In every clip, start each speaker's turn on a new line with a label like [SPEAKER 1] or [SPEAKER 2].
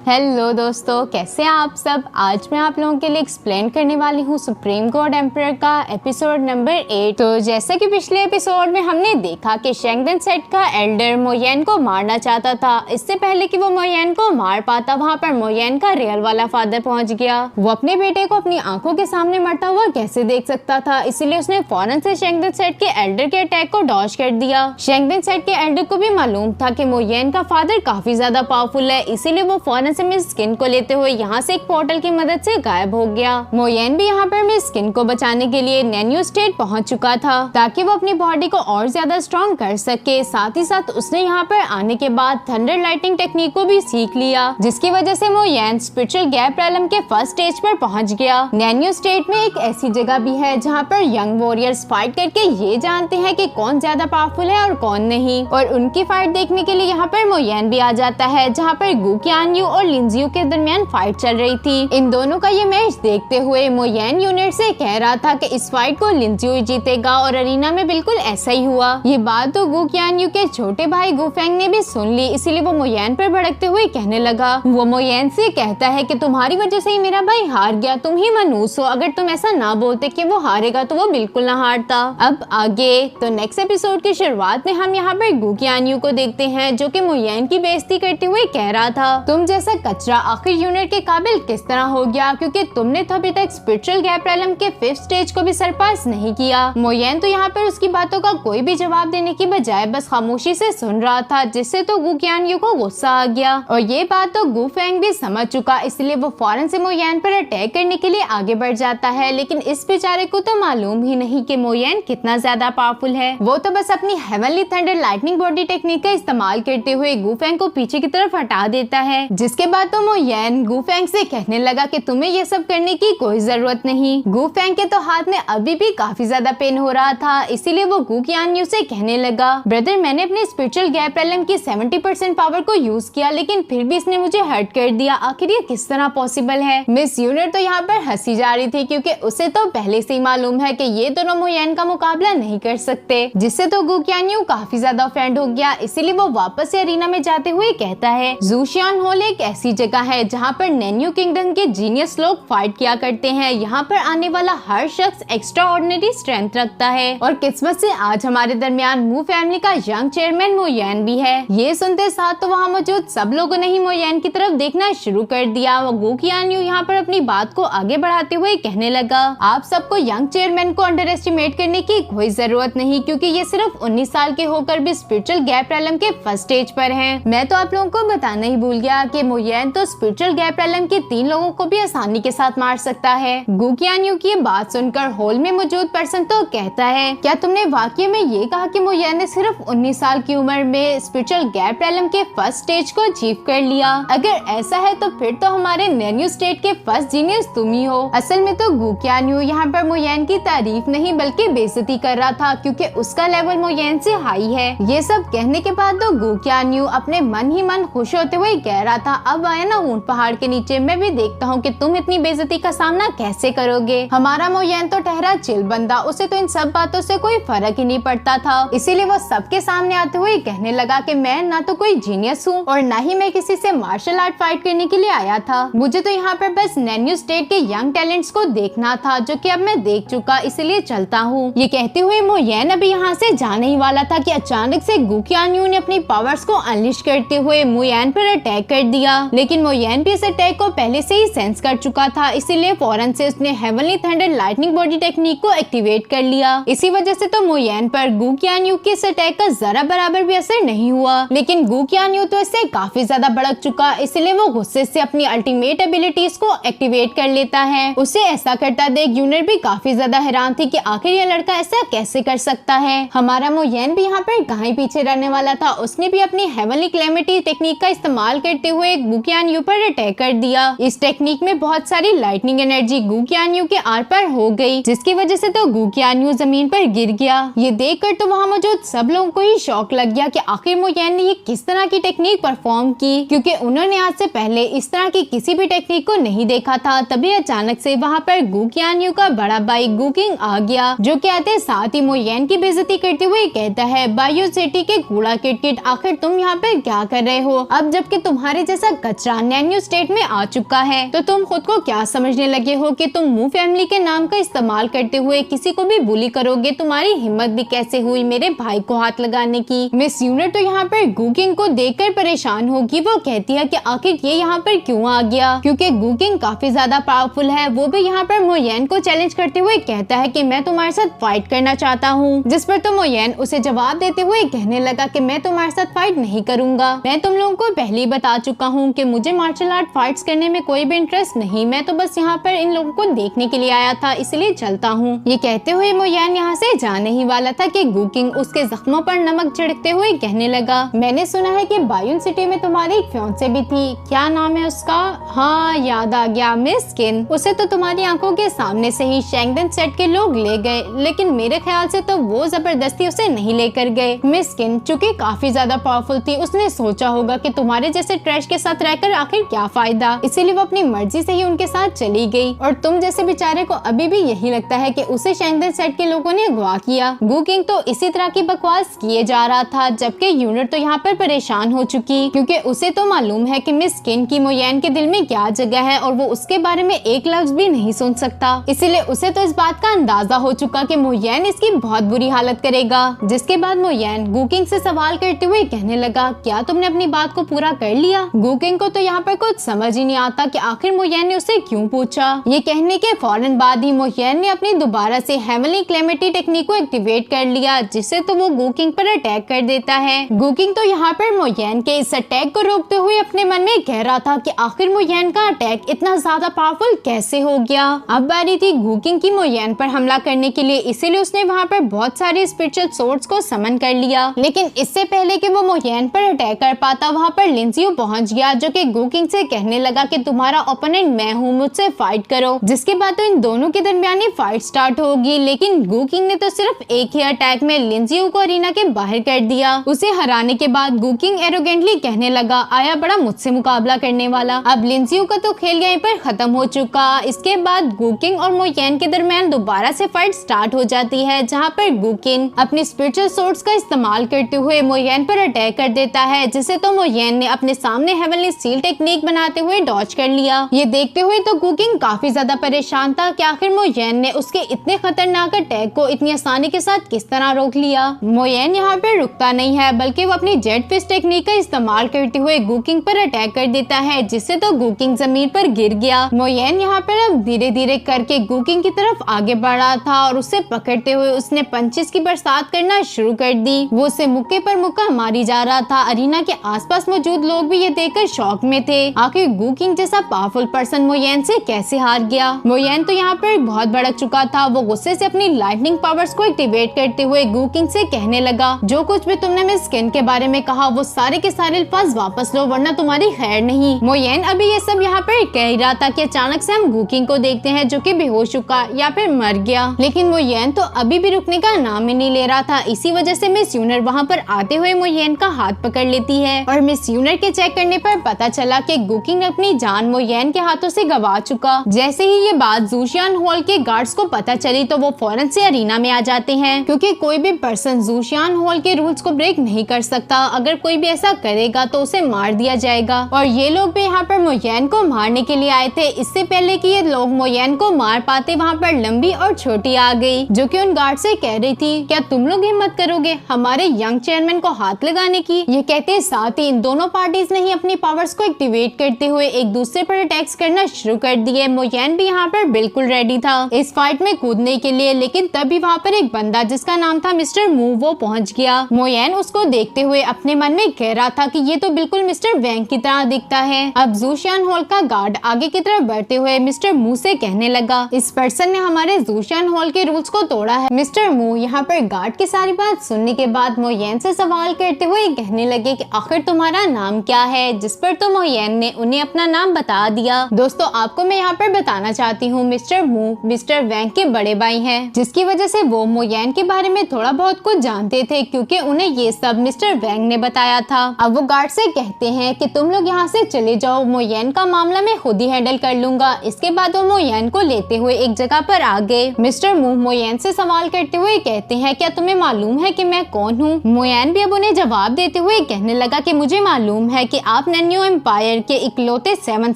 [SPEAKER 1] Hello दोस्तों, कैसे हैं आप सब। आज मैं आप लोगों के लिए एक्सप्लेन करने वाली हूँ सुप्रीम गॉड एम्परर का एपिसोड नंबर 8। तो जैसा कि पिछले एपिसोड में हमने देखा कि शेंगदेन सेट का एल्डर मोयेन को मारना चाहता था। इससे पहले कि वो मोयेन को मार पाता, वहाँ पर मोयेन का रियल वाला फादर पहुँच गया। वो अपने बेटे को अपनी आंखों के सामने मरता हुआ कैसे देख सकता था, इसीलिए उसने फौरन से शेंगदेन सेट के एल्डर के अटैक को डॉज कर दिया। शेंगदेन सेट के एल्डर को भी मालूम था कि मोयेन का फादर काफी ज्यादा पावरफुल है, इसीलिए वो फौरन से मिस स्किन को लेते हुए यहाँ से एक पोर्टल की मदद से गायब हो गया। मोयेन भी यहाँ पर मिस स्किन को बचाने के लिए नैन्यू स्टेट पहुँच चुका था ताकि वो अपनी बॉडी को और ज्यादा स्ट्रॉन्ग कर सके। साथ ही साथ उसने यहाँ पर आने के बाद थंडर लाइटिंग टेक्निक को भी सीख लिया, जिसकी वजह से मोयेन स्पिरिचुअल गैप रेलम के फर्स्ट स्टेज पर पहुँच गया। नैन्यू स्टेट में एक ऐसी जगह भी है जहाँ पर यंग वॉरियर्स फाइट करके ये जानते हैं कि कौन ज्यादा पावरफुल है और कौन नहीं, और उनकी फाइट देखने के लिए यहाँ पर मोयेन भी आ जाता है, जहाँ पर गु qianyu और लिंजियो के दरमियान फाइट चल रही थी। इन दोनों का ये मैच देखते हुए मोयेन यूनिट से कह रहा था कि इस फाइट को लिंजियो ही जीतेगा, और अरीना में बिल्कुल ऐसा ही हुआ। ये बात तो गु qianyu के छोटे भाई गु फेंग ने भी सुन ली, इसीलिए वो मोयेन पर भड़कते हुए कहने लगा। वो मोयेन से कहता है कि तुम्हारी वजह से ही मेरा भाई हार गया, तुम ही मनूस हो। अगर तुम ऐसा ना बोलते कि वो हारेगा तो वो बिल्कुल ना हारता। अब आगे तो नेक्स्ट एपिसोड की शुरुआत में हम यहाँ पर गु qianyu को देखते हैं, जो कि मोयेन की बेइज्जती करते हुए कह रहा था, तुम जैसा कचरा आखिर यूनिट के काबिल किस तरह हो गया, क्योंकि तुमने तो अभी तक स्पिरिचुअल गैप रेलम के 5th स्टेज को भी सरपास नहीं किया। मोयेन तो यहाँ पर उसकी बातों का कोई भी जवाब देने की बजाय बस खामोशी से सुन रहा था, जिससे तो गु qianyu को गुस्सा आ गया, और ये बात तो गु फेंग भी समझ चुका, इसलिए वो फौरन से मोयेन पर अटैक करने के लिए आगे बढ़ जाता है। लेकिन इस बेचारे को तो मालूम ही नहीं कि मोयेन कितना ज्यादा पावरफुल है। वो तो बस अपनी heavenly thunder lightning body technique का इस्तेमाल करते हुए गु फेंग को पीछे की तरफ हटा देता है, जिसके बाद तो मोयेन गु फेंग से कहने लगा कि तुम्हें ये सब करने की कोई जरूरत नहीं। गु फेंग के तो हाथ में अभी भी काफी ज्यादा पेन हो रहा था, इसीलिए वो गु qianyu से कहने लगा, ब्रदर मैंने अपने स्पिरिचुअल गैप रेलम की 70% पावर को यूज किया, लेकिन फिर भी इसने मुझे हर्ट कर दिया। आखिर ये किस तरह पॉसिबल है। मिस यूनिट तो यहाँ पर हंसी जा रही थी, क्योंकि उसे तो पहले से ही मालूम है कि ये दोनों मोयेन का मुकाबला नहीं कर सकते, जिससे तो गु qianyu काफी ज्यादा ऑफेंड हो गया। इसीलिए वो वापस से अरीना में जाते हुए कहता है, ज़ूशियान हॉल एक ऐसी जगह है जहाँ पर नैन्यू किंगडम के जीनियस लोग फाइट किया करते हैं। यहाँ पर आने वाला हर शख्स एक्स्ट्रा ऑर्डिनरी स्ट्रेंथ रखता है, और किस्मत से आज हमारे दरमियान मू फैमिली का यंग चेयरमैन मोयेन भी है। ये सुनते साथ तो वहाँ मौजूद सब लोगों ने ही मोयेन की तरफ देखना शुरू कर दिया। वो गु qianyu यहाँ पर अपनी बात को आगे बढ़ाते हुए कहने लगा, आप सबको यंग चेयरमैन को अंडर एस्टिमेट करने की कोई जरूरत नहीं, क्योंकि ये सिर्फ 19 साल के होकर भी स्पिरिचुअल गैप रेलम के फर्स्ट स्टेज पर हैं। मैं तो आप लोगों को बताना ही भूल गया कि मोयेन तो स्पिरिचुअल गैप रेलम के 3 लोगों को भी आसानी के साथ मार सकता है। गु qianyu की बात सुनकर हॉल में मौजूद पर्सन तो कहता है, क्या तुमने वाकई में ये कहा कि मोयेन ने सिर्फ 19 साल की उम्र में स्पिरिचुअल गैप रेलम के फर्स्ट स्टेज को अचीव कर लिया? अगर ऐसा है तो फिर तो हमारे नैन्यू स्टेट के फर्स्ट जीनियस तुम ही हो। असल में तो गु qianyu यहाँ पर मोयेन की तारीफ नहीं बल्कि बेइज्जती कर रहा था, क्योंकि उसका लेवल मोयेन से हाई है। ये सब कहने के बाद तो गु qianyu अपने मन ही मन खुश होते हुए कह रहा था, अब आया ना ऊंट पहाड़ के नीचे, मैं भी देखता हूँ कि तुम इतनी बेइज्जती का सामना कैसे करोगे। हमारा मोयेन तो ठहरा चिल बंदा, उसे तो इन सब बातों से कोई फर्क ही नहीं पड़ता था, इसीलिए वो सबके सामने आते हुए कहने लगा कि मैं ना तो कोई जीनियस हूँ और ना ही मैं किसी से मार्शल आर्ट फाइट करने के लिए आया था। मुझे तो यहाँ पर बस नैन्यू स्टेट के यंग टैलेंट्स को देखना था, जो कि अब मैं देख चुका, इसलिए चलता हूँ। ये कहते हुए मोयेन अभी यहाँ से जाने ही वाला था कि अचानक से गु qianyu ने अपनी पावर्स को अनलिश करते हुए मोयेन पर अटैक कर दिया। लेकिन मोयेन भी इस अटैक को पहले से ही सेंस कर चुका था, इसीलिए फौरन से उसने heavenly thunder lightning body technique को एक्टिवेट कर लिया। इसी वजह से तो मोयेन पर गु qianyu के इस अटैक का जरा बराबर भी असर नहीं हुआ। लेकिन गु qianyu तो इससे काफी ज्यादा भड़क चुका, इसलिए वो गुस्से से अपनी अल्टीमेट एबिलिटीज को एक्टिवेट कर लेता है। उसे ऐसा करता देख यूनिट भी काफी ज्यादा हैरान थी कि आखिर ये लड़का ऐसा कैसे कर सकता है। हमारा मोयेन भी यहाँ पर कहीं पीछे रहने वाला था, उसने भी अपनी हेवनली क्लेमिटी टेक्निक का इस्तेमाल करते हुए गु qianyu पर अटैक कर दिया। इस टेक्निक में बहुत सारी लाइटनिंग एनर्जी गु qianyu के आर पार हो गई, जिसकी वजह से तो गु qianyu जमीन पर गिर गया। ये देखकर तो वहाँ मौजूद सब लोगों को ही शौक लग गया कि आखिर मोयेन ने ये किस तरह की टेक्निक परफॉर्म की, क्योंकि उन्होंने आज से पहले इस तरह की किसी भी टेक्निक को नहीं देखा था। तभी अचानक से वहाँ पर गु qianyu का बड़ा भाई गु किंग आ गया, जो कि आते साथ ही मोयेन की बेइज्जती करते हुए कहता है, बायो सिटी के कूड़ा किटकिट, आखिर तुम यहाँ पे क्या कर रहे हो? अब जबकि तुम्हारे जैसा कचरा नैन्यू स्टेट में आ चुका है। तो तुम खुद को क्या समझने लगे हो कि तुम मू फैमिली के नाम का इस्तेमाल करते हुए किसी को भी बुली करोगे? तुम्हारी हिम्मत भी कैसे हुई मेरे भाई को हाथ लगाने की? मिस यूनर तो यहाँ पर गुकिंग को देखकर परेशान होगी। वो कहती है कि आखिर ये यहाँ पर क्यों आ गया, क्योंकि गुकिंग काफी ज्यादा पावरफुल है। वो भी यहाँ पर मोयेन को चैलेंज करते हुए कहता है कि मैं तुम्हारे साथ फाइट करना चाहता हूँ, जिस पर तो मोयेन उसे जवाब देते हुए कहने लगा कि मैं तुम्हारे साथ फाइट नहीं करूंगा। मैं तुम लोगों को पहले ही बता चुका हूँ कि मुझे मार्शल आर्ट फाइट्स करने में कोई भी इंटरेस्ट नहीं, मैं तो बस यहाँ पर इन लोगों को देखने के लिए आया था, इसलिए चलता हूँ। ये कहते हुए मोयेन यहाँ से जाने ही वाला था कि गुकिंग उसके जख्मों पर नमक छिड़कते हुए कहने लगा, मैंने सुना है कि बायुन सिटी में तुम्हारी एक फियांसे भी थी, क्या नाम है उसका? हाँ याद आ गया, मिस किन। उसे तो तुम्हारी आंखों के सामने से ही शेंगडेन सेट के लोग ले गए, लेकिन मेरे ख्याल से तो वो जबरदस्ती उसे नहीं लेकर गए। मिस किन चूँकि काफी ज्यादा पावरफुल थी, उसने सोचा होगा कि तुम्हारे जैसे ट्रैश के साथ रहकर आखिर क्या फायदा, इसीलिए वो अपनी मर्जी से ही उनके साथ चली गई। और तुम जैसे बेचारे को अभी भी यही लगता है कि उसे शेंगडेन सेट के लोगों ने अगवा किया। गुकिंग तो इसी तरह की बकवास किए जा रहा था, जबकि यूनर तो यहाँ पर परेशान हो चुकी, क्योंकि उसे तो मालूम है कि मिस किन की मोयेन के दिल में क्या जगह है और वो उसके बारे में एक लफ्ज भी नहीं सुन सकता। इसीलिए उसे तो इस बात का अंदाजा हो चुका कि मोयेन इसकी बहुत बुरी हालत करेगा। जिसके बाद मोयेन गुकिंग से सवाल करते हुए कहने लगा, क्या तुमने अपनी बात को पूरा कर लिया? गुकिंग को तो यहाँ पर कुछ समझ ही नहीं आता कि आखिर मोयेन ने उसे क्यों पूछा। ये कहने के फौरन बाद ही मोयेन ने अपनी दोबारा से हेवनली क्लेमेटी टेक्निक को एक्टिवेट कर लिया, जिससे तो वो गुकिंग पर अटैक कर देता है। गुकिंग तो यहाँ पर मोयेन के इस अटैक को रोकते हुए अपने मन में कह रहा था कि आखिर मोयेन का अटैक इतना ज्यादा पावरफुल कैसे हो गया। अब बारी थी गुकिंग की मोयेन पर हमला करने के लिए, इसीलिए उसने वहाँ पर बहुत सारे स्पिरिचुअल सोर्ड्स को समन कर लिया। लेकिन इससे पहले कि वो मोयेन पर अटैक कर पाता, वहाँ पर लिंजियो पहुँच गया, जो कि गुकिंग से कहने लगा कि तुम्हारा ओपोनेंट मैं हूँ, मुझसे फाइट करो। जिसके बाद तो इन दोनों के दरमियान फाइट स्टार्ट होगी, लेकिन गुकिंग ने तो सिर्फ एक ही अटैक में लिंजियो को अरीना के बाहर कर दिया। उसे हराने के बाद गुकिंग एरोगेंटली कहने लगा, आया बड़ा मुझसे मुकाबला करने वाला। अब लिंजियो का तो खेल यहीं पर खत्म हो चुका। इसके बाद गुकिंग और मोयेन के दरमियान दोबारा से फाइट स्टार्ट हो जाती है, जहाँ पर गुकिंग अपनी स्पिरिचुअल सोर्ड्स का इस्तेमाल करते हुए मोयेन पर अटैक कर देता है, जिसे तो मोयेन ने अपने सामने हेवनली सील टेक्निक बनाते हुए डॉज कर लिया। ये देखते हुए तो गुकिंग काफी ज्यादा परेशान था कि आखिर मोयेन ने उसके इतने खतरनाक अटैक को इतनी आसानी के साथ किस तरह रोक लिया। मोयेन यहाँ पर रुकता नहीं है, बल्कि वो अपनी जेट फिस्ट टेक्निक का इस्तेमाल करते हुए गुकिंग पर अटैक कर देता है, जिससे तो गुकिंग जमीन पर गिर गया। मोयेन यहाँ पर अब धीरे धीरे करके गुकिंग की तरफ आगे बढ़ रहा था और उसे पकड़ते हुए उसने पंचेस की बरसात करना शुरू कर दी। वो उसे मुक्के पर मुक्का मारी जा रहा था। अरीना के आसपास मौजूद लोग भी ये देखकर शॉक में थे, आखिर गुकिंग जैसा पावरफुल पर्सन मोयेन से कैसे हार गया। मोयेन तो यहाँ पर बहुत भड़क चुका था। वो गुस्से से अपनी लाइटनिंग पावर्स को एक्टिवेट करते हुए गुकिंग से कहने लगा, जो कुछ भी तुमने मिस किन के बारे में कहा वो सारे के सारे अल्फाज वापस लो, वरना तुम्हारी खैर नहीं। मोयेन अभी ये सब यहाँ पर कह रहा था कि अचानक से हम गुकिंग को देखते हैं, जो कि बेहोश चुका या फिर मर गया। लेकिन मोयेन तो अभी भी रुकने का नाम ही नहीं ले रहा था। इसी वजह से मिस यूनर वहाँ पर आते हुए मोयेन का हाथ पकड़ लेती है और मिस यूनर के चेक करने पर पता चला कि गुकिंग अपनी जान मोयेन के हाथों से गवा चुका। जैसे ही ये बात जूशियान हॉल के गार्ड्स को पता चली तो वो फौरन से अरीना में आ जाते हैं, क्योंकि कोई भी पर्सन जूशियान हॉल के रूल्स को ब्रेक नहीं कर सकता। अगर कोई भी ऐसा करेगा तो उसे मार दिया जाएगा। और ये लोग भी यहाँ पर मोयेन को मारने के लिए आए थे। इससे पहले कि ये लोग मोयेन को मार पाते, वहाँ पर लंबी और छोटी आ गई, जो कि उन गार्ड से कह रही थी, क्या तुम लोग हिम्मत करोगे हमारे यंग चेयरमैन को हाथ लगाने की? ये कहते साथ ही इन दोनों पार्टीज ने ही अपनी पावर्स को एक्टिवेट करते हुए एक दूसरे पर अटैक्स करना शुरू कर दिए। मोयेन भी यहाँ पर बिल्कुल रेडी था इस फाइट में कूदने के लिए, लेकिन तभी वहाँ पर एक बंदा जिसका नाम था मिस्टर मू वो पहुँच गया। मोयेन उसको देखते हुए अपने मन में कह रहा था कि ये तो बिल्कुल मिस्टर वैंग की तरह दिखता है। अब जूशियान हॉल का गार्ड आगे की तरफ बढ़ते हुए मिस्टर मू से कहने लगा, इस पर्सन ने हमारे जूशियान हॉल के रूल्स को तोड़ा है। मिस्टर मू यहाँ पर गार्ड की सारी बात सुनने के बाद मोयेन से सवाल करते हुए कहने लगे कि आखिर तुम्हारा नाम क्या है, जिस पर तो मोयेन ने उन्हें अपना नाम बता दिया। दोस्तों आपको मैं यहाँ पर बताना चाहती हूँ, मिस्टर मू मिस्टर वैंग के बड़े भाई हैं, जिसकी वजह से वो मोयेन के बारे में थोड़ा बहुत कुछ जानते थे, क्योंकि उन्हें ये सब मिस्टर वैंग ने बताया था। अब वो गार्ड से कहते हैं कि तुम लोग यहाँ से चले जाओ, मोयेन का मामला मैं खुद ही हैंडल कर लूंगा। इसके बाद वो मोयेन को लेते हुए एक जगह पर आ गए। मिस्टर मू मोयेन से सवाल करते हुए कहते हैं, क्या तुम्हें मालूम है कि मैं कौन हूँ? मोयेन भी अब उन्हें जवाब देते हुए कहने लगा कि मुझे मालूम है कि आप न्यू एम्पायर के इकलौते 7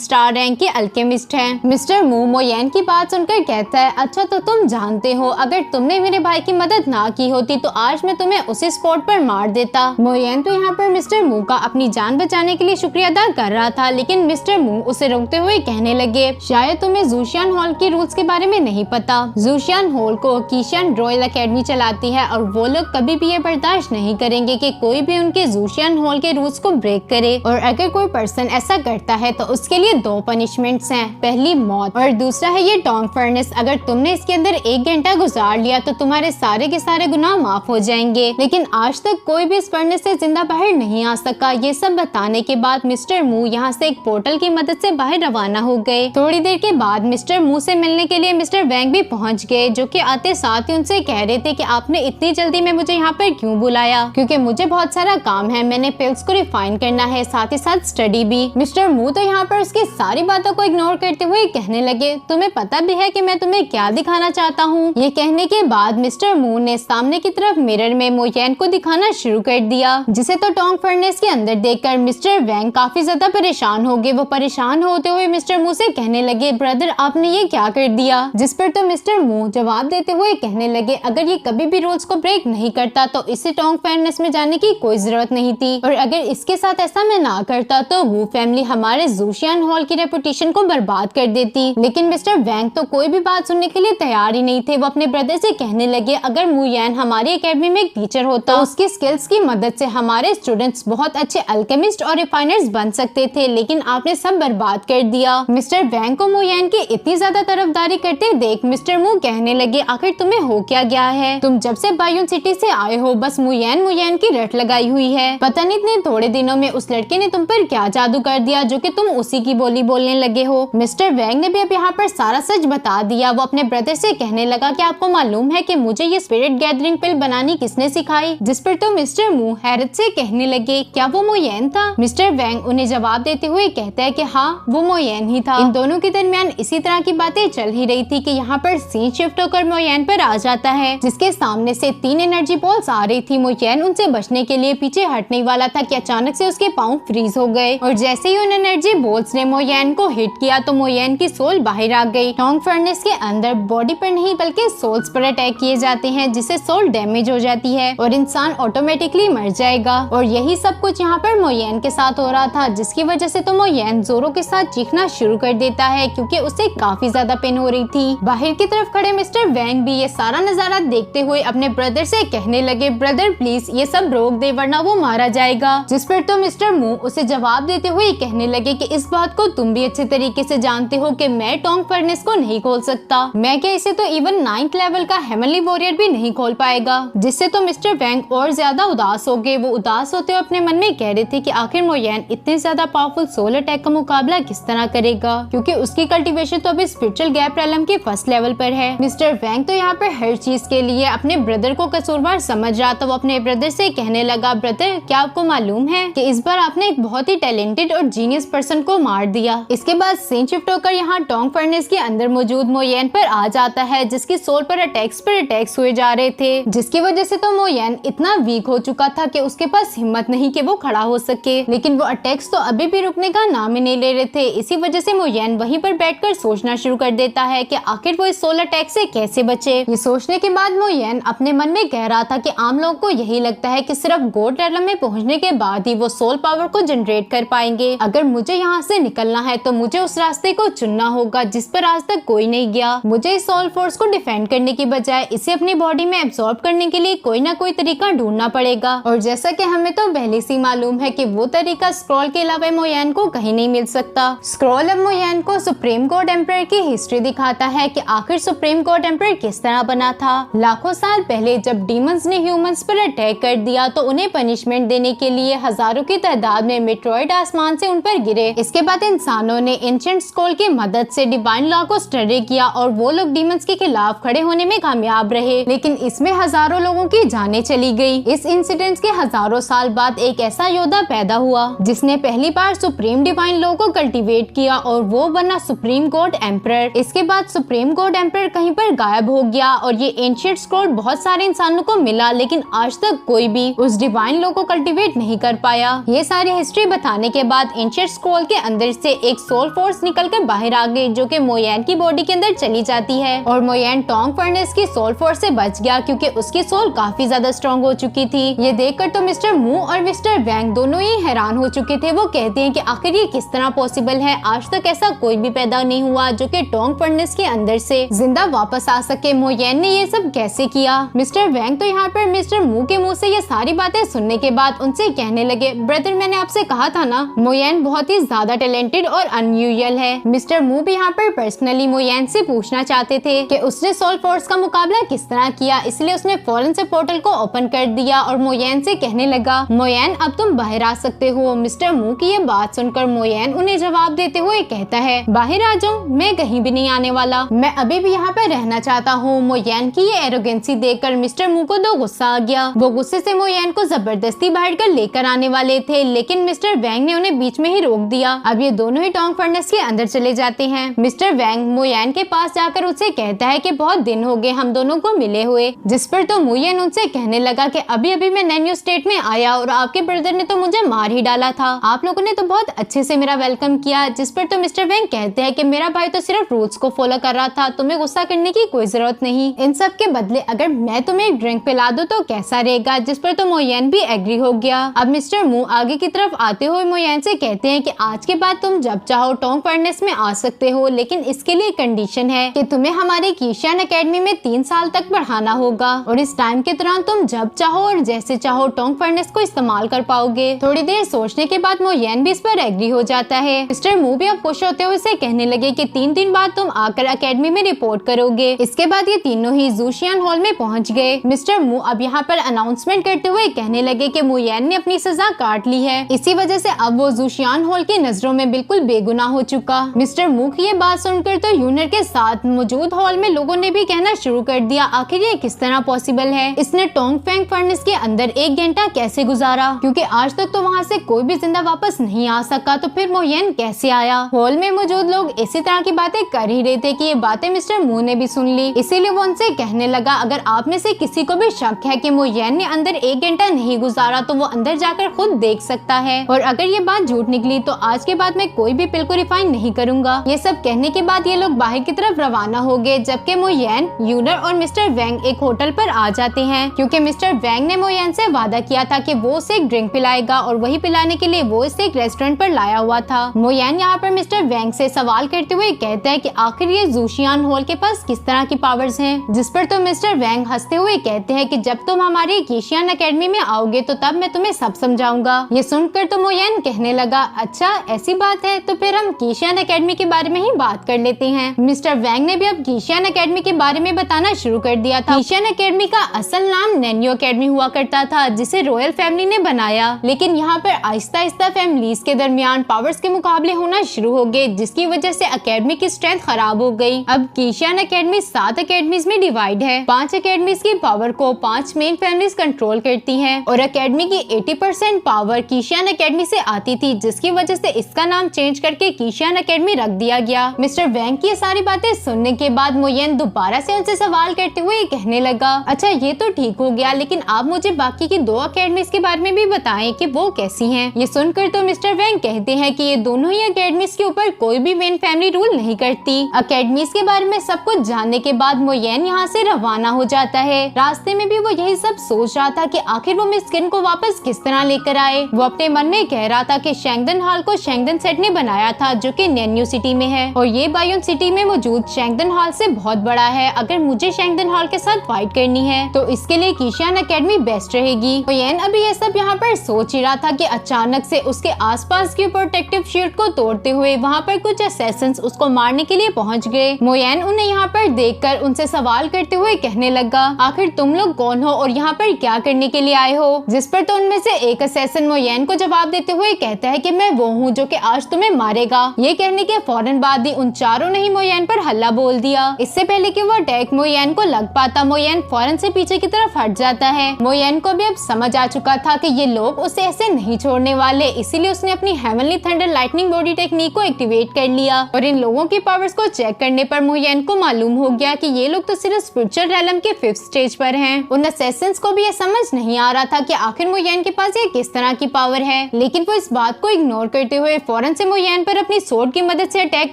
[SPEAKER 1] स्टार रैंक के अल्केमिस्ट हैं। मिस्टर मू मोयेन की बात सुनकर कहता है, अच्छा तो तुम जानते हो अगर तुमने मेरे भाई की मदद ना की होती तो आज मैं तुम्हें उसी स्पॉट पर मार देता। मोयेन तो यहाँ पर मिस्टर मू का अपनी जान बचाने के लिए शुक्रिया अदा कर रहा था, लेकिन मिस्टर मू उसे रोकते हुए कहने लगे, शायद तुम्हें जूशियन हॉल के रूल्स के बारे में नहीं पता। जूशियन हॉल को कीशियन रॉयल एकेडमी चलाती है और वो लोग कभी भी ये बर्दाश्त नहीं करेंगे कि कोई भी उनके जूशियन हॉल के रूल्स को ब्रेक करे, और अगर कोई पर्सन ऐसा करता है तो उसके लिए 2 पनिशमेंट्स हैं, पहली मौत और दूसरा है ये टोंग फर्नेस। अगर तुमने इसके अंदर 1 घंटा गुजार लिया तो तुम्हारे सारे के सारे गुनाह माफ हो जाएंगे, लेकिन आज तक कोई भी इस फर्नेस से जिंदा बाहर नहीं आ सका। ये सब बताने के बाद मिस्टर मू यहाँ से एक पोर्टल की मदद से बाहर रवाना हो गए। थोड़ी देर के बाद मिस्टर मू से मिलने के लिए मिस्टर वैंग भी पहुँच गए, जो कि आते साथ ही उनसे कह रहे थे कि आपने इतनी जल्दी में मुझे यहाँ पर क्यों बुलाया, क्योंकि मुझे बहुत सारा काम है, मैंने पिल्स को रिफाइन करना है, साथ ही साथ स्टडी भी। मिस्टर मू तो यहाँ पर उसकी सारी बातों को इग्नोर करते हुए कहने लगे, तुम्हें पता भी है कि मैं तुम्हें क्या दिखाना चाहता हूँ। ये कहने के बाद मिस्टर मू ने सामने की तरफ मिरर में मोयेन को दिखाना शुरू कर दिया, जिसे तो टोंग फर्नेस के अंदर देखकर मिस्टर वैंग काफी ज्यादा परेशान हो गए। वो परेशान होते हुए मिस्टर मू से कहने लगे, ब्रदर आपने ये क्या कर दिया, जिस पर तो मिस्टर मू जवाब देते हुए कहने लगे, अगर ये कभी भी रूल्स को ब्रेक नहीं करता तो इसे टोंग फर्नेस में जाने की कोई जरूरत नहीं थी, और अगर इसके साथ ऐसा मैं ना करता तो वो फैमिली हमारे जूशियन हॉल की रेपुटेशन को बर्बाद कर देती। लेकिन मिस्टर वैंग तो कोई भी बात सुनने के लिए तैयार ही नहीं थे। वो अपने ब्रदर से कहने लगे, अगर मोयेन हमारी एकेडमी में एक टीचर होता तो उसकी स्किल्स की मदद से हमारे स्टूडेंट्स बहुत अच्छे अल्केमिस्ट और रिफाइनर्स बन सकते थे, लेकिन आपने सब बर्बाद कर दिया। मिस्टर वैंग को मोयेन की इतनी ज्यादा तरफदारी करते देख मिस्टर मू कहने लगे, आखिर तुम्हें हो क्या गया है, तुम जब से बायोन सिटी से आए हो बस मोयेन की रट लगाई हुई है। पता नहीं इतने थोड़े दिनों में उस लड़के ने तुम पर क्या जादू कर दिया जो कि तुम उसी की बोली बोलने लगे हो। मिस्टर वैंग ने भी अब यहाँ पर सारा सच बता दिया। वो अपने ब्रदर से कहने लगा कि आपको मालूम है कि मुझे ये स्पिरिट गैदरिंग पिल बनानी किसने सिखाई, जिस पर तो मिस्टर मू हैरत से कहने लगे, क्या वो मोयेन था। मिस्टर वैंग उन्हें जवाब देते हुए कहता है कि हाँ वो मोयेन ही था। इन दोनों के दरमियान इसी तरह की बातें चल ही रही थी कि यहाँ पर सीन शिफ्ट होकर मोयेन पर आ जाता है, जिसके सामने से 3 एनर्जी बॉल्स आ रही थी। मोयेन उनसे बचने के लिए पीछे हटने वाला था कि अचानक से उसके पाँव फ्रीज हो गए, और जैसे ही उन एनर्जी बॉल्स ने मोयेन को हिट किया तो मोयेन की सोल बाहर आ गई। टोंग फर्नेस के अंदर बॉडी पर नहीं बल्कि सोल्स पर अटैक किए जाते हैं, जिससे सोल डैमेज हो जाती है और इंसान ऑटोमेटिकली मर जाएगा। और यही सब कुछ यहाँ पर मोयेन के साथ हो रहा था, जिसकी वजह से तो मोयेन जोरों के साथ चीखना शुरू कर देता है क्योंकि उसे काफी ज्यादा पेन हो रही थी। बाहर की तरफ खड़े मिस्टर वैंग भी ये सारा नजारा देखते हुए अपने ब्रदर से कहने लगे, ब्रदर प्लीज ये सब रोक दे वरना वो मारा जाएगा। जिस पर तो मिस्टर मू उसे जवाब देते हुए कहने लगे कि इस बात को तुम भी अच्छे तरीके से जानते हो कि मैं टोंग फर्नेस को नहीं खोल सकता, मैं क्या इसे तो इवन 9th लेवल का हेवनली वॉरियर भी नहीं खोल पाएगा। जिससे तो मिस्टर वैंग और ज्यादा उदास हो गए। वो उदास होते हुए अपने मन में कह रहे थे कि आखिर मोयेन इतने ज्यादा पावरफुल सोल अटैक का मुकाबला किस तरह करेगा, क्योंकि उसकी कल्टीवेशन तो अभी स्पिरिचुअल गैप रेलम के 1st लेवल पर है। मिस्टर वैंग तो यहाँ पर हर चीज के लिए अपने ब्रदर को कसूरवार समझ रहा था। वो अपने ब्रदर से कहने लगा, ब्रदर क्या आपको मालूम है कि इस बार आपने एक बहुत ही टैलेंटेड और जीनियस पर्सन को मार दिया। इसके बाद सीन शिफ्ट होकर यहाँ टोंग फर्नेस के अंदर मौजूद मोयेन पर आ जाता है, जिसकी सोल पर अटैक्स हुए जा रहे थे, जिसकी वजह से तो मोयेन इतना वीक हो चुका था कि उसके पास हिम्मत नहीं कि वो खड़ा हो सके। लेकिन वो अटैक्स तो अभी भी रुकने का नाम ही नहीं ले रहे थे। इसी वजह से मोयेन वहीं पर बैठकर सोचना शुरू कर देता है कि आखिर वो इस सोल अटैक से कैसे बचे। ये सोचने के बाद मोयेन अपने मन में कह रहा था कि आम लोगों को यही लगता है कि सिर्फ गॉड रेलम में पहुंचने के बाद ही वो सोल पावर को जनरेट कर पाएंगे। अगर मुझे यहाँ से निकलना है तो मुझे उस रास्ते को चुनना होगा जिस पर आज तक कोई नहीं गया। मुझे इस सोल फोर्स को डिफेंड करने की बजाय इसे अपनी बॉडी में एब्सॉर्ब करने के लिए कोई ना कोई तरीका ढूंढना पड़ेगा। और जैसा कि हमें तो पहले से मालूम है कि वो तरीका स्क्रॉल के अलावा मोयेन को कहीं नहीं मिल सकता। स्क्रॉल अब मोयेन को सुप्रीम गॉड एम्परर की हिस्ट्री दिखाता है कि आखिर सुप्रीम गॉड एम्परर किस तरह बना था। लाखों साल पहले जब डीमंस ने ह्यूमंस पर अटैक कर दिया तो उन्हें पनिशमेंट देने के लिए हजारों की तादाद में मेट्रॉइड आसमान से उन पर गिरे। इसके बाद इंसानों ने एंशिएंट स्क्रॉल की मदद से डिवाइन लॉ को स्टडी किया और वो लोग डीमंस के खिलाफ खड़े होने में कामयाब रहे, लेकिन इसमें हजारों लोगों की जानें चली गई। इस इंसिडेंट के हजारों साल बाद एक ऐसा योद्धा पैदा हुआ जिसने पहली बार सुप्रीम डिवाइन लॉ को कल्टीवेट किया और वो बना सुप्रीम गॉड एम्परर। इसके बाद सुप्रीम गॉड एम्परर कहीं पर गायब हो गया और ये एंशिएंट स्क्रॉल बहुत सारे इंसानों को मिला, लेकिन आज तक कोई भी उस डिवाइन लॉ को कल्टीवेट नहीं कर पाया। ये सारी हिस्ट्री बताने के बाद एंशिएंट स्क्रॉल के अंदर से एक सोल फोर्स निकलकर बाहर आ गई, जो कि मोयन की बॉडी के अंदर चली जाती है और मोयन टोंग फर्नेस की सोल फोर्स से बच गया क्योंकि उसकी सोल काफी ज्यादा स्ट्रॉन्ग हो चुकी थी। ये देखकर तो मिस्टर मू और मिस्टर वैंग दोनों ही हैरान हो चुके थे। वो कहते हैं कि आखिर ये किस तरह पॉसिबल है, आज तक ऐसा कोई भी पैदा नहीं हुआ जो कि टोंग फर्नेस के अंदर से जिंदा वापस आ सके। मोयन ने ये सब कैसे किया? मिस्टर वैंग तो यहाँ पर मिस्टर मू के मुंह से ये सारी बातें सुनने के बाद उनसे कहने लगे, ब्रदर मैंने आपसे कहा था ना, मोयन बहुत ही ज्यादा टैलेंटेड और अनयूजुअल है। मिस्टर मू भी यहाँ पर पर्सनली मोयन से पूछना चाहते थे कि उसने सोल फोर्स का मुकाबला किस तरह किया, इसलिए उसने फौरन से पोर्टल को ओपन कर दिया और मोयन से कहने लगा, मोयन अब तुम बाहर आ सकते हो। मिस्टर मू की ये बात सुनकर मोयन उन्हें जवाब देते हुए कहता है, बाहर आ जाऊं, मैं कहीं भी नहीं आने वाला, मैं अभी भी यहाँ पर रहना चाहता हूँ। मोयन की ये एरोगेंसी देखकर मिस्टर मू को तो गुस्सा आ गया। वो गुस्से से मोयन को जबरदस्ती बाहर कर लेकर आने वाले थे, लेकिन मिस्टर वैंग ने उन्हें बीच में ही रोक दिया। अब ये दोनों ही टोंग फर्नेस के अंदर चले जाते हैं। मिस्टर वैंग मोयन के पास जाकर उससे कहता है कि बहुत दिन हो गए हम दोनों को मिले हुए, जिस पर तो मोयन उनसे कहने लगा कि अभी अभी मैं नैन्यू स्टेट में आया और आपके ब्रदर ने तो मुझे मार ही डाला था, आप लोगों ने तो बहुत अच्छे से मेरा वेलकम किया। जिस पर तो मिस्टर वैंग कहते हैं कि मेरा भाई तो सिर्फ रूल्स को फॉलो कर रहा था, तुम्हें गुस्सा करने की कोई जरूरत नहीं, इन सब के बदले अगर मैं तुम्हें एक ड्रिंक पिला दूं तो कैसा रहेगा? जिस पर तो मोयन भी एग्री हो गया। अब मिस्टर मू आगे की तरफ आते हुए मोयन से कहते हैं कि आज के बाद तुम जब चाहो टोंग फर्नेस में आ सकते हो, लेकिन इसके लिए कंडीशन है कि तुम्हें हमारे कीशियन एकेडमी में 3 साल तक पढ़ाना होगा और इस टाइम के दौरान तुम जब चाहो और जैसे चाहो टोंग फर्नेस को इस्तेमाल कर पाओगे। थोड़ी देर सोचने के बाद मोयन भी इस पर एग्री हो जाता है। मिस्टर मू भी अब खुश होते हुए उसे कहने लगे कि 3 दिन बाद तुम आकर एकेडमी में रिपोर्ट करोगे। इसके बाद ये तीनों ही जूशियान हॉल में पहुंच गए। मिस्टर मू अब यहाँ पर अनाउंसमेंट करते हुए कहने लगे कि मोयन ने अपनी सजा काट ली है, इसी वजह से अब वो जूशियान हॉल की नजरों में बिल्कुल बेगुनाह हो चुका। मिस्टर मू की ये बात सुनकर तो यूनर के साथ मौजूद हॉल में लोगों ने भी कहना शुरू कर दिया, आखिर ये किस तरह पॉसिबल है, इसने टोंग फैंग फर्नेस के अंदर 1 घंटा कैसे गुजारा, क्योंकि आज तक तो वहाँ से कोई भी जिंदा वापस नहीं आ सका, तो फिर मोयन कैसे आया? हॉल में मौजूद लोग इसी तरह की बातें कर ही रहे थे कि ये बातें मिस्टर मू ने भी सुन ली, इसीलिए वो उनसे कहने लगा, अगर आप में से किसी को भी शक है कि मोयन ने अंदर 1 घंटा नहीं गुजारा तो वो अंदर जाकर खुद देख सकता है, और अगर ये बात झूठ निकली तो आज के बाद मैं कोई भी पिल को रिफाइन नहीं करूंगा। ये सब कहने के बाद ये लोग बाहर की तरफ रवाना हो गए, जबकि मोयन, यूनर और मिस्टर वैंग एक होटल पर आ जाते हैं, क्योंकि मिस्टर वैंग ने मोयन से वादा किया था कि वो उसे एक ड्रिंक पिलाएगा और वही पिलाने के लिए वो इसे एक रेस्टोरेंट पर लाया हुआ था। मोयन यहाँ पर मिस्टर वैंग से सवाल करते हुए कहता है कि आखिर ये जूशियान हॉल के पास किस तरह की पावर्स हैं, जिस पर तो मिस्टर वैंग हंसते हुए कहते हैं कि जब तुम हमारी कीशियन एकेडमी में आओगे तो तब मैं तुम्हें सब समझाऊंगा। ये सुनकर तो मोयन कहने लगा, अच्छा ऐसी बात है, तो फिर हम कीशियन एकेडमी के बारे में ही बात कर लेते हैं। मिस्टर वैंग ने भी अब कीशियन एकेडमी के बारे में बताना शुरू कर दिया था। कीशियन एकेडमी का असल नाम नैन्यू एकेडमी हुआ करता था, जिसे रॉयल फैमिली ने बनाया, लेकिन यहाँ पर आहिस्ता आहिस्ता फैमिलीज के दरमियान पावर्स के मुकाबले होना शुरू हो गए, जिसकी वजह से एकेडमी की स्ट्रेंथ खराब हो गई। अब कीशियन एकेडमी 7 एकेडमीज में डिवाइड है। 5 एकेडमीज की पावर को 5 मेन फैमिलीज कंट्रोल करती हैं और एकेडमी की 80% पावर कीशियन एकेडमी से आती थी, जिसकी वजह से इसका नाम चेंज करके कीशियन एकेडमी रख दिया गया। मिस्टर वैंग की ये सारी बातें सुनने के बाद मोयन दोबारा से उनसे सवाल करते हुए कहने लगा, अच्छा ये तो ठीक हो गया, लेकिन आप मुझे बाकी की 2 एकेडमीज के बारे में भी बताएं कि वो कैसी हैं। ये सुनकर तो मिस्टर वैंग कहते हैं कि ये दोनों ही एकेडमीज के ऊपर कोई भी मेन फैमिली रूल नहीं करती। एकेडमीज के बारे में सब कुछ जानने के बाद मोयन यहाँ से रवाना हो जाता है। रास्ते में भी वो यही सब सोच रहा था कि आखिर वो मिस किन को वापस किस तरह लेकर आए। वो अपने मन में कह रहा था कि शेंगदन हॉल को शेंगदन सेट ने बनाया था, जो कि नैन्यू सिटी में है, और ये बायोन सिटी में मौजूद शेंगदन हॉल से बहुत बड़ा है। अगर मुझे शेंगदन हॉल के साथ फाइट करनी है तो इसके लिए कीशियन एकेडमी बेस्ट रहेगी। मोयन अभी ये सब यहाँ पर सोच ही रहा था कि अचानक से उसके आसपास की प्रोटेक्टिव शील्ड को तोड़ते हुए वहाँ पर कुछ असैसिन्स उसको मारने के लिए पहुँच गए। मोयन उन्हें यहाँ पर देखकर उनसे सवाल करते हुए कहने लगा, आखिर तुम लोग कौन हो और यहाँ पर क्या करने के लिए आए हो? जिस पर तो उनमें से एक असैसिन मोयन को जवाब देते हुए कहता है कि मैं वो हूँ जो कि आज तुम्हें मारेगा। ये कहने के फौरन बाद ही उन चारों ने ही मोयन पर हल्ला बोल दिया। इससे पहले कि वो अटैक मोयन को लग पाता, मोयन फौरन से पीछे की तरफ हट जाता है। मोयन को भी अब समझ आ चुका था कि ये लोग उसे ऐसे नहीं छोड़ने वाले, इसीलिए उसने अपनी heavenly thunder lightning body technique को एक्टिवेट कर लिया और इन लोगों की पावर्स को चेक करने पर मोयन को मालूम हो गया कि ये लोग तो सिर्फ स्पिरिचुअल रैलम के 5th स्टेज पर हैं। उन असैसिन्स को भी ये समझ नहीं आ रहा था कि आखिर मोयन के पास ये किस तरह की पावर है, लेकिन वो इस बात को इग्नोर करते हुए फौरन से मोयेन पर अपनी सोर्ड की मदद से अटैक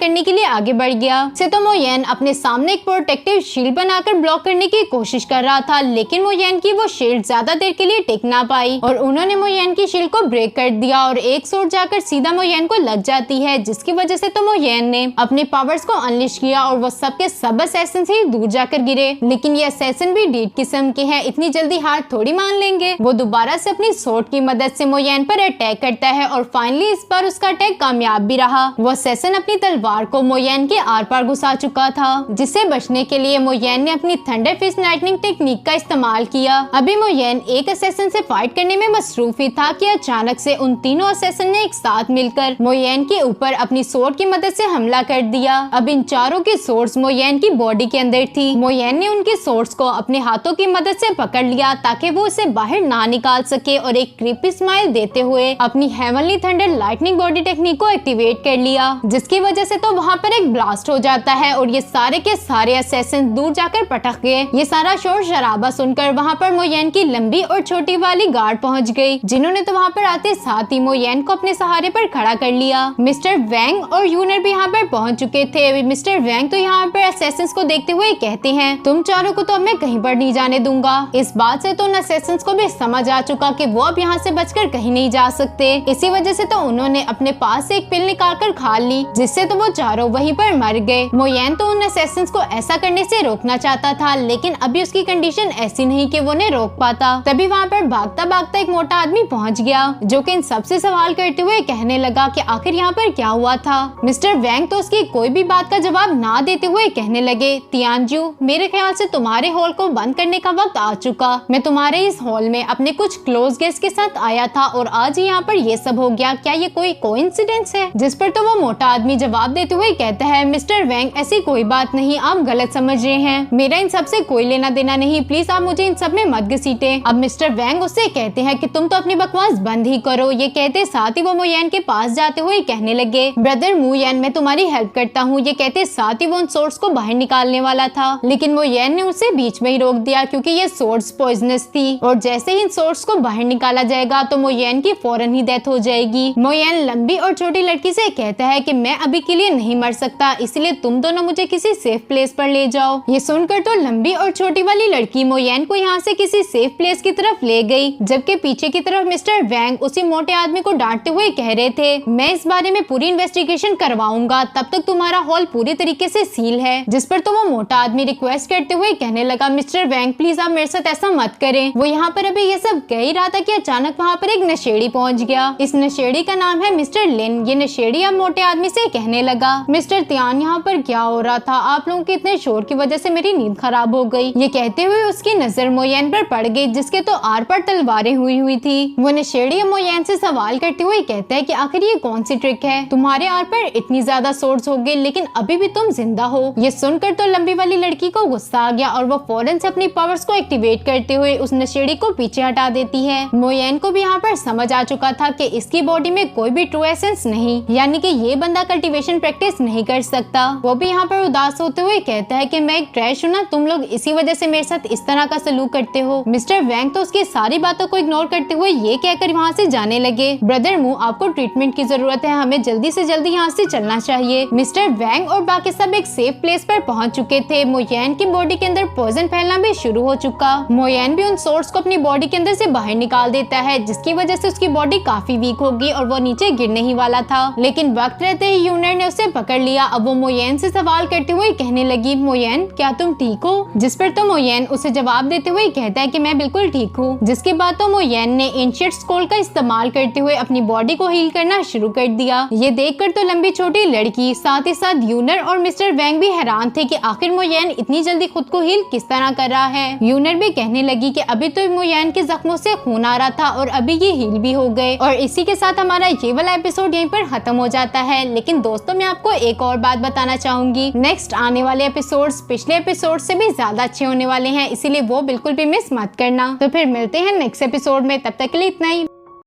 [SPEAKER 1] करने के लिए आगे बढ़ गया। से तो मोयेन अपने सामने एक प्रोटेक्टिव शील्ड बनाकर ब्लॉक करने की कोशिश कर रहा था, लेकिन मोयेन की वो शील्ड ज्यादा देर के लिए टिक ना पाई और उन्होंने मोयेन की शील्ड को ब्रेक कर दिया और एक सोर्ड जाकर सीधा मोयेन को लग जाती है, जिसकी वजह से तो मोयेन ने अपने पावर्स को अनलिश किया और वो सबके सब असैसिन से दूर जाकर गिरे। लेकिन ये असैसिन भी डीड किस्म के हैं, इतनी जल्दी हार थोड़ी मान लेंगे। वो दोबारा से अपनी सोर्ड की मदद से मोयेन पर अटैक करता है और फाइनली इस बार उसका अटैक कामयाब भी रहा। वो असैसिन अपनी तलवार को मोयेन के आर पार घुसा चुका था, जिससे बचने के लिए मोयेन ने अपनी थंडर फिस्ट लाइटनिंग टेक्निक का इस्तेमाल किया। अभी मोयेन एक असैसिन से फाइट करने में मसरूफ ही था कि अचानक से उन तीनों असैसिन ने एक साथ मिलकर मोयेन के ऊपर अपनी सोर्ड की मदद से हमला कर दिया। अब इन चारों की सोर्ड्स मोयेन की बॉडी के अंदर थी। मोयेन ने उनके सोर्ड्स को अपने हाथों की मदद से पकड़ लिया ताकि वो उसे बाहर ना निकाल सके और एक क्रीपी स्माइल देते हुए अपनी heavenly thunder lightning body technique को एक्टिवेट कर लिया, जिसकी वजह से तो वहाँ पर एक ब्लास्ट हो जाता है और ये सारे के सारे असैसिन दूर जाकर पटक गए। ये सारा शोर शराबा सुनकर वहाँ पर मोयेन की लंबी और छोटी वाली गार्ड पहुँच गयी, जिन्होंने तो वहाँ पर आते साथ ही मोयेन को अपने सहारे पर खड़ा कर लिया। मिस्टर वैंग और यूनर भी यहाँ पर पहुँच चुके थे। मिस्टर वैंग तो यहाँ पर असैसिन्स को देखते हुए कहते हैं, तुम चारों को तो अब मैं कहीं पर नहीं जाने दूंगा। इस बात से तो उन असैसिन्स को भी समझ आ चुका कि वो अब यहाँ से बचकर कहीं नहीं जा सकते। इसी वजह से तो उन्होंने अपने पास से एक पिल निकाल कर खा ली, जिससे तो वो चारों वहीं पर मर गए। मोयेन तो उन असैसिन्स को ऐसा करने से रोकना चाहता था, लेकिन अभी उसकी कंडीशन ऐसी नहीं कि वो उन्हें रोक पाता। तभी वहाँ पर भागता भागता एक मोटा आदमी पहुँच गया, जो कि इन सबसे सवाल करते हुए कहने लगा कि आखिर यहाँ पर क्या हुआ था। मिस्टर वैंग तो उसकी कोई भी बात का जवाब ना देते हुए कहने लगे, तियानजू, मेरे ख्याल से तुम्हारे हॉल को बंद करने का वक्त आ चुका। मैं तुम्हारे इस हॉल में अपने कुछ क्लोज गेस्ट के साथ आया था और आज यहाँ पर ये सब हो गया। क्या ये कोई कोइंसिडेंस है? जिस पर तो वो मोटा आदमी जवाब देते हुए कहता है, मिस्टर वैंग, ऐसी कोई बात नहीं, आप गलत समझ रहे हैं। मेरा इन सब से कोई लेना देना नहीं, प्लीज आप मुझे इन सब में मत घसीटे। अब मिस्टर वैंग उससे कहते हैं कि तुम तो अपनी बकवास बंद ही करो। ये कहते साथ ही वो मोयेन के पास जाते हुए कहने लगे, ब्रदर मोयेन, मैं तुम्हारी हेल्प करता हूँ। ये कहते साथ ही वो उन सोर्स को बाहर निकालने वाला था, लेकिन मोयेन ने उसे बीच में ही रोक दिया क्योंकि ये सोर्स पॉइजनस थी और जैसे ही इन सोर्स को बाहर निकाला जाएगा तो मोयेन की फौरन ही डेथ हो जाएगी। मोयेन लंबी और छोटी लड़की से कहता है कि मैं अभी के लिए नहीं मर सकता, इसलिए तुम दोनों मुझे किसी सेफ प्लेस पर ले जाओ। ये सुनकर तो लंबी और छोटी वाली लड़की मोयेन को यहाँ से किसी सेफ प्लेस की तरफ ले गई, जबकि पीछे की तरफ मिस्टर वैंग उसी मोटे आदमी को डांटते हुए कह रहे थे, मैं इस बारे में पूरी इन्वेस्टिगेशन करवाऊंगा, तब तक तुम्हारा हॉल पूरी तरीके से सील है। जिस पर तो वो मोटा आदमी रिक्वेस्ट करते हुए कहने लगा, मिस्टर वैंग, प्लीज आप मेरे साथ ऐसा मत करें। वो यहाँ पर अभी ये सब कह ही रहा था कि अचानक वहाँ पर एक नशेड़ी पहुँच गया। इस नशेड़ी का नाम है मिस्टर लिन। ये नशेड़ी अब मोटे आदमी से कहने लगा, मिस्टर तियान, यहाँ पर क्या हो रहा था? आप लोगों के इतने शोर की वजह से मेरी नींद खराब हो गई। ये कहते हुए उसकी नजर मोयेन पर पड़ गई, जिसके तो आर पार तलवारें हुई थी। वो नशेड़ी मोयेन से सवाल करते हुए कहता है कि आखिर ये कौन सी ट्रिक है? तुम्हारे आर पर इतनी ज्यादा सोर्स हो गए, लेकिन अभी भी तुम जिंदा हो। ये सुनकर तो लंबी वाली लड़की को गुस्सा आ गया और वो फौरन से अपनी पावर्स को एक्टिवेट करते हुए उस नशेड़ी को पीछे हटा देती है। मोयेन को भी यहाँ पर समझ आ चुका था कि इसकी बॉडी में कोई भी ट्रू एसेंस नहीं, यानी कि ये बंदा कल्टीवेशन प्रैक्टिस नहीं कर सकता। वो भी यहाँ पर उदास होते हुए कहता है कि मैं एक ट्रैश हूँ ना, तुम लोग इसी वजह से मेरे साथ इस तरह का सलूक करते हो। मिस्टर वैंग तो उसकी सारी बातों को इग्नोर करते हुए ये कहकर वहाँ से जाने लगे, ब्रदर मू, आपको ट्रीटमेंट की जरूरत है, हमें जल्दी से जल्दी यहाँ से चलना चाहिए। मिस्टर वैंग और बाकी सब एक सेफ प्लेस पर पहुँच चुके थे। मोयेन की बॉडी के अंदर पॉइजन फैलना भी शुरू हो चुका। मोयेन भी उन सोर्स को अपनी बॉडी के अंदर से बाहर निकाल देता है, जिसकी वजह से उसकी बॉडी काफी वीक होगी और वो नीचे गिरने ही वाला था, लेकिन वक्त रहते ही यूनर ने उसे पकड़ लिया। अब वो मोयेन से सवाल करते हुए कहने लगी, मोयेन, क्या तुम ठीक हो? जिस पर तो मोयेन उसे जवाब देते हुए कहता है कि मैं बिल्कुल ठीक हूँ। जिसके बाद तो मोयेन ने एंशिएंट स्क्रॉल का इस्तेमाल करते हुए अपनी बॉडी को हील करना शुरू कर दिया। ये देखकर तो लंबी छोटी लड़की, साथ ही साथ यूनर और मिस्टर वैंग भी हैरान थे कि आखिर मोयेन इतनी जल्दी खुद को हील किस तरह कर रहा है। यूनर भी कहने लगी कि अभी तो मोयेन के जख्मों से खून आ रहा था और अभी ये हील भी हो गए। और इसी के साथ हमारा ये वाला एपिसोड यहीं पर खत्म हो जाता है। लेकिन दोस्तों, मैं आपको एक और बात बताना चाहूंगी, नेक्स्ट आने वाले एपिसोड्स पिछले एपिसोड से भी ज्यादा अच्छे होने वाले हैं, इसीलिए वो बिल्कुल भी मिस मत करना। तो फिर मिलते हैं नेक्स्ट एपिसोड में, तब तक के लिए इतना ही।